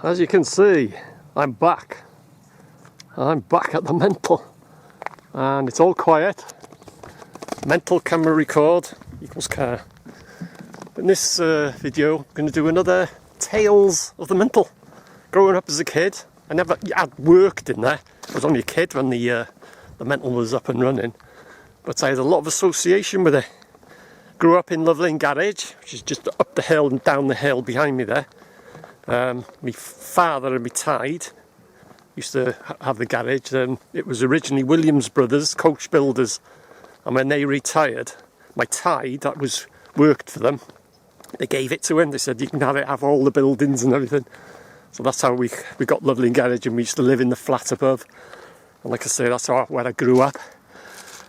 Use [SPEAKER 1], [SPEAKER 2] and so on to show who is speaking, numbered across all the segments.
[SPEAKER 1] As you can see, I'm back. I'm back at the mental, and it's all quiet. Mental camera record equals car. In this video, I'm going to do another Tales of the Mental. Growing up as a kid, I'd worked in there. I was only a kid when the mental was up and running, but I had a lot of association with it. Grew up in Midland Garage, which is just up the hill and down the hill behind me there. My father and my tide used to have the garage, and it was originally Williams Brothers, coach builders, and when they retired, my tide, that was worked for them, they gave it to him. They said you can have all the buildings and everything. So that's how we got Loveling Garage, and we used to live in the flat above. And like I say, that's where I grew up.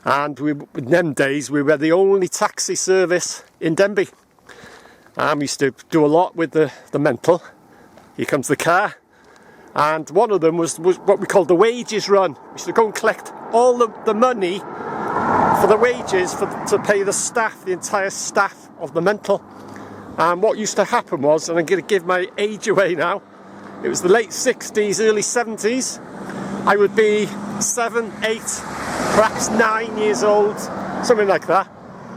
[SPEAKER 1] And in them days, we were the only taxi service in Denbigh. We used to do a lot with the mental. Here comes the car. And one of them was what we called the wages run. We used to go and collect all the money for the wages to pay the staff, the entire staff of the mental. And what used to happen was, and I'm going to give my age away now, it was the late 60s, early 70s. I would be 7, 8, perhaps 9 years old, something like that.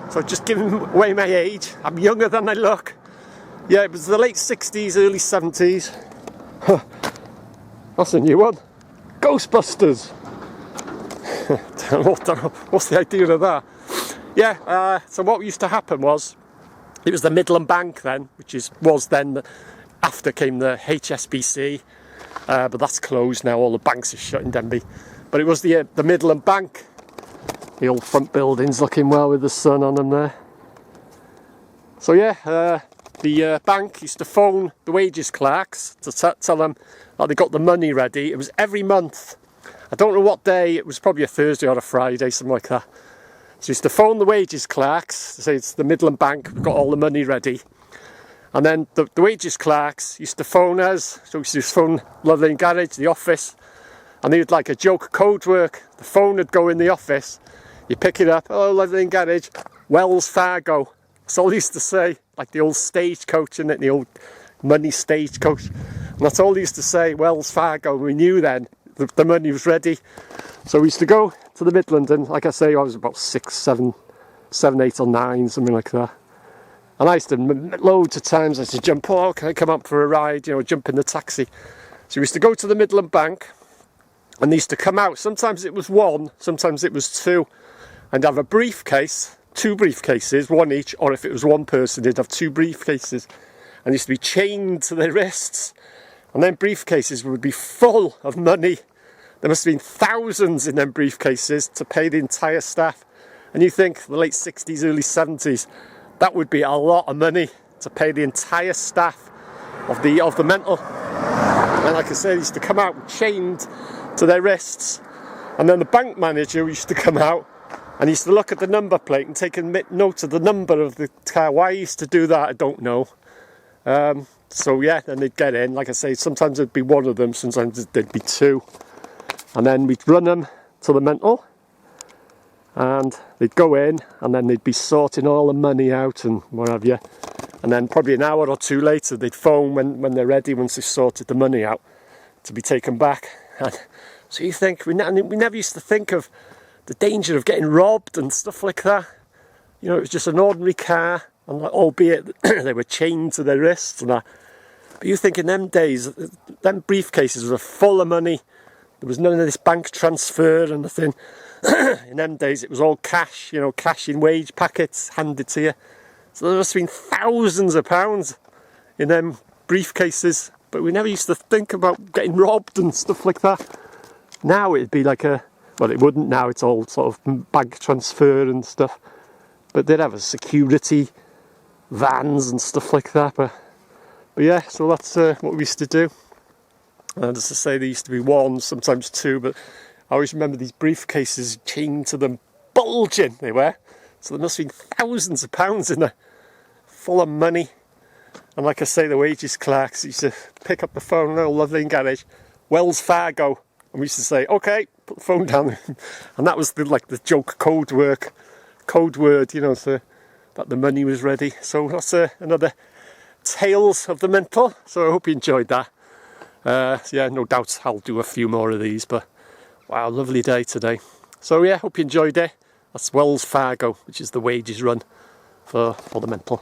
[SPEAKER 1] So just giving away my age. I'm younger than I look. Yeah, it was the late 60s, early 70s. That's a new one. Ghostbusters. What's the idea of that? Yeah, so what used to happen was, it was the Midland Bank then, which was then, after came the HSBC, but that's closed now, all the banks are shut in Denbigh. But it was the Midland Bank, the old front buildings looking well with the sun on them there. So yeah, the bank used to phone the wages clerks to tell them that they got the money ready. It was every month. I don't know what day, it was probably a Thursday or a Friday, something like that. So used to phone the wages clerks to say it's the Midland Bank, we've got all the money ready. And then the wages clerks used to phone us, so we used to phone Loveling Garage, the office, and they would like a joke code work. The phone would go in the office, you pick it up, oh, Loveling Garage, Wells Fargo. That's all they used to say, like the old stagecoach, isn't it, the old money stagecoach. And that's all they used to say, Wells Fargo. We knew then the money was ready. So we used to go to the Midland, and like I say, I was about 6, 7, 8 or 9, something like that. And I used to, loads of times, I used to jump, oh, can I come up for a ride, you know, jump in the taxi. So we used to go to the Midland Bank, and they used to come out. Sometimes it was one, sometimes it was two, and have a briefcase, 2 briefcases, one each, or if it was one person, they'd have 2 briefcases, and they used to be chained to their wrists. And then briefcases would be full of money. There must have been thousands in them briefcases to pay the entire staff. And you think, the late 60s, early 70s, that would be a lot of money to pay the entire staff of the mental. And like I said, they used to come out chained to their wrists. And then the bank manager used to come out and he used to look at the number plate and take a note of the number of the car. Why he used to do that, I don't know. So yeah, then they'd get in. Like I say, sometimes it'd be one of them, sometimes there'd be 2. And then we'd run them to the mental, and they'd go in, and then they'd be sorting all the money out and what have you. And then probably an hour or 2 later, they'd phone when they're ready, once they've sorted the money out, to be taken back. And so you think, we never used to think of the danger of getting robbed and stuff like that. You know, it was just an ordinary car, and albeit they were chained to their wrists and that. But you think in them days, them briefcases were full of money. There was none of this bank transfer and nothing. In them days, it was all cash, you know, cash in wage packets handed to you. So there must have been thousands of pounds in them briefcases. But we never used to think about getting robbed and stuff like that. Now it'd be like well, it wouldn't now, it's all sort of bank transfer and stuff. But they'd have a security vans and stuff like that. But yeah, so that's what we used to do. And as I say, there used to be 1, sometimes 2, but I always remember these briefcases chained to them, bulging they were. So there must have been thousands of pounds in there, full of money. And like I say, the wages clerks used to pick up the phone, oh, Loveling Garage, Wells Fargo. And we used to say, okay, put the phone down. And that was the joke code word, you know, so that the money was ready. So that's another Tales of the Mental. So I hope you enjoyed that. Yeah, no doubt I'll do a few more of these, but wow, lovely day today. So yeah, hope you enjoyed it. That's Wells Fargo, which is the wages run for the mental.